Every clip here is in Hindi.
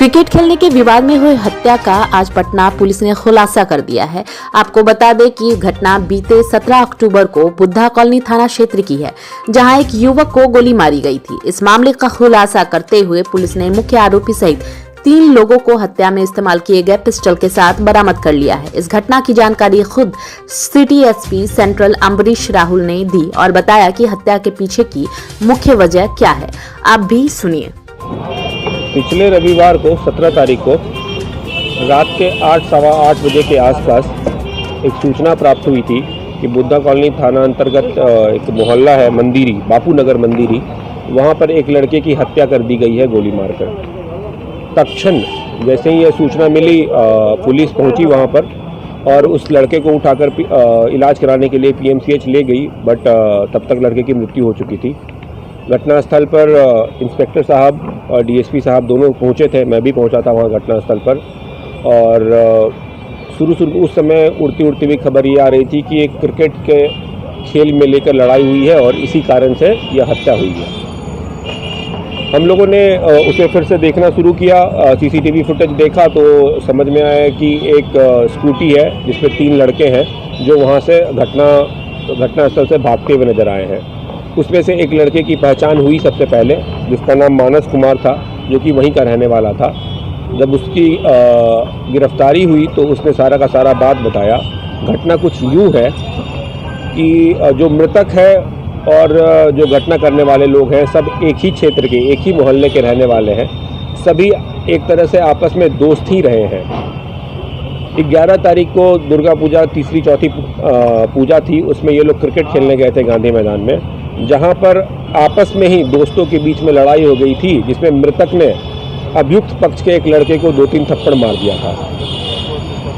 क्रिकेट खेलने के विवाद में हुई हत्या का आज पटना पुलिस ने खुलासा कर दिया है। आपको बता दें कि घटना बीते 17 अक्टूबर को बुद्धा कॉलोनी थाना क्षेत्र की है, जहां एक युवक को गोली मारी गई थी। इस मामले का खुलासा करते हुए पुलिस ने मुख्य आरोपी सहित 3 लोगों को हत्या में इस्तेमाल किए गए पिस्टल के साथ बरामद कर लिया है। इस घटना की जानकारी खुद city SP central Ambarish Rahul ने दी और बताया कि हत्या के पीछे की मुख्य वजह क्या है। आप भी सुनिए। पिछले रविवार को 17 तारीख को रात के 8 सवा 8 बजे के आसपास एक सूचना प्राप्त हुई थी कि बुद्धा कॉलोनी थाना अंतर्गत एक मोहल्ला है मंदिरी, बापू नगर मंदिरी, वहाँ पर एक लड़के की हत्या कर दी गई है गोली मारकर। तत्क्षण जैसे ही यह सूचना मिली पुलिस पहुंची वहां पर और उस लड़के को उठाकर इलाज कराने के लिए पीएमसीएच ले गई, बट तब तक लड़के की मृत्यु हो चुकी थी। घटनास्थल पर इंस्पेक्टर साहब और डीएसपी साहब दोनों पहुंचे थे, मैं भी पहुंचा था वहां घटनास्थल पर। और शुरू उस समय उड़ती हुई खबर ये आ रही थी कि एक क्रिकेट के खेल में लेकर लड़ाई हुई है और इसी कारण से यह हत्या हुई है। हम लोगों ने उसे फिर से देखना शुरू किया, सीसीटीवी फुटेज देखा तो समझ में आया कि एक स्कूटी है जिसमें 3 लड़के हैं जो वहां से घटनास्थल से भागते हुए नजर आए हैं। उसमें से एक लड़के की पहचान हुई सबसे पहले, जिसका नाम मानस कुमार था, जो कि वहीं का रहने वाला था। जब उसकी गिरफ्तारी हुई तो उसने सारा का सारा बात बताया। घटना कुछ यूँ है कि जो मृतक है और जो घटना करने वाले लोग हैं सब एक ही क्षेत्र के, एक ही मोहल्ले के रहने वाले हैं। सभी एक तरह से आपस में दोस्त ही रहे हैं। 11 तारीख को दुर्गा पूजा तीसरी चौथी पूजा थी, उसमें ये लोग क्रिकेट खेलने गए थे गांधी मैदान में, जहां पर आपस में ही दोस्तों के बीच में लड़ाई हो गई थी, जिसमें मृतक ने अभियुक्त पक्ष के एक लड़के को 2-3 थप्पड़ मार दिया था।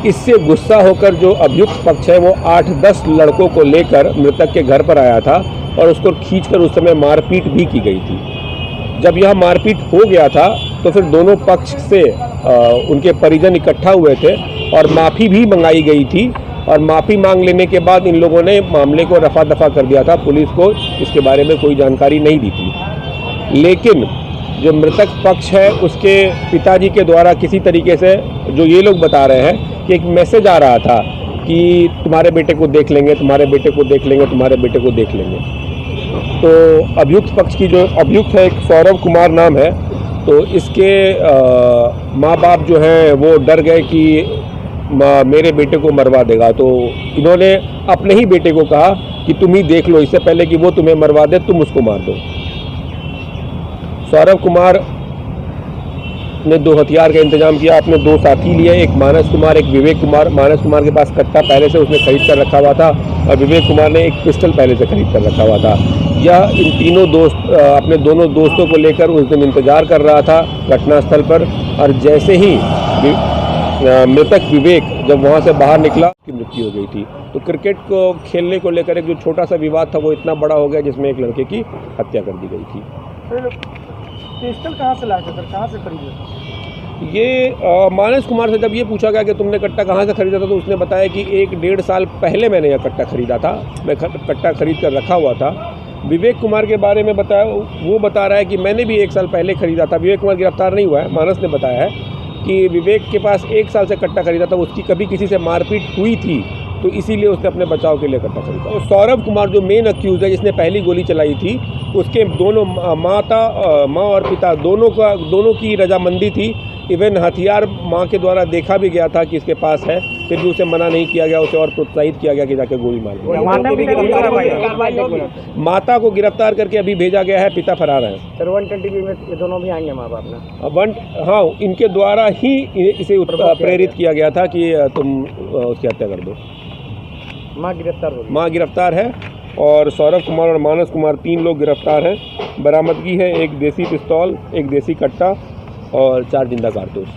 इससे गुस्सा होकर जो अभियुक्त पक्ष है वो 8-10 लड़कों को लेकर मृतक के घर पर आया था और उसको खींचकर उस समय मारपीट भी की गई थी। जब यह मारपीट हो गया था तो फिर दोनों पक्ष से उनके परिजन इकट्ठा हुए थे और माफ़ी भी मंगाई गई थी। और माफ़ी मांग लेने के बाद इन लोगों ने मामले को रफा दफा कर दिया था। पुलिस को इसके बारे में कोई जानकारी नहीं दी थी। लेकिन जो मृतक पक्ष है उसके पिताजी के द्वारा किसी तरीके से, जो ये लोग बता रहे हैं कि एक मैसेज आ रहा था कि तुम्हारे बेटे को देख लेंगे, तुम्हारे बेटे को देख लेंगे, तुम्हारे बेटे को देख लेंगे। तो अभियुक्त पक्ष की जो अभियुक्त है, एक सौरभ कुमार नाम है, तो इसके माँ बाप जो हैं वो डर गए कि मेरे बेटे को मरवा देगा। तो इन्होंने अपने ही बेटे को कहा कि तुम ही देख लो, इससे पहले कि वो तुम्हें मरवा दे तुम उसको मार दो। सौरभ कुमार ने 2 हथियार का इंतजाम किया, अपने 2 साथी लिए, एक मानस कुमार, एक विवेक कुमार। मानस कुमार के पास कट्टा पहले से उसने खरीद कर रखा हुआ था और विवेक कुमार ने एक पिस्टल पहले से खरीद कर रखा हुआ था। यह इन तीनों दोस्त अपने दोनों दोस्तों को लेकर उस दिन इंतजार कर रहा था घटनास्थल पर। और जैसे ही मृतक विवेक जब वहां से बाहर निकला की मृत्यु हो गई थी। तो क्रिकेट को खेलने को लेकर एक जो छोटा सा विवाद था वो इतना बड़ा हो गया जिसमें एक लड़के की हत्या कर दी गई थी। पिस्टल कहाँ से लाए थे सर, कहाँ से खरीदे? ये मानस कुमार से जब ये पूछा गया कि तुमने कट्टा कहाँ से खरीदा था तो उसने बताया कि 1-1.5 साल पहले मैंने यह कट्टा खरीदा था, मैं कट्टा खरीद कर रखा हुआ था। विवेक कुमार के बारे में बताया, वो बता रहा है कि मैंने भी 1 साल पहले खरीदा था। विवेक कुमार गिरफ्तार नहीं हुआ है। मानस ने बताया है कि विवेक के पास 1 साल से कट्टा खरीदा था, उसकी कभी किसी से मारपीट हुई थी तो इसीलिए उसने अपने बचाव के लिए कट्टा खरीदा। तो सौरभ कुमार जो मेन अक्यूज है जिसने पहली गोली चलाई थी, उसके दोनों माँ और पिता दोनों की रजामंदी थी। इवन हथियार माँ के द्वारा देखा भी गया था कि इसके पास है, फिर भी उसे मना नहीं किया गया, उसे और प्रोत्साहित किया गया कि जाके गोली मार दो। माता को गिरफ्तार करके अभी भेजा गया है, पिता फरार है। सर 120 में ये दोनों भी आएंगे माँ बाप ना? हाँ, इनके द्वारा ही इसे प्रेरित किया गया था कि तुम उसकी हत्या कर दो। माँ गिरफ्तार है और सौरभ कुमार और मानस कुमार 3 लोग गिरफ्तार हैं। बरामदगी है एक देसी पिस्तौल, एक देसी कट्टा और 4 जिंदा कारतूस।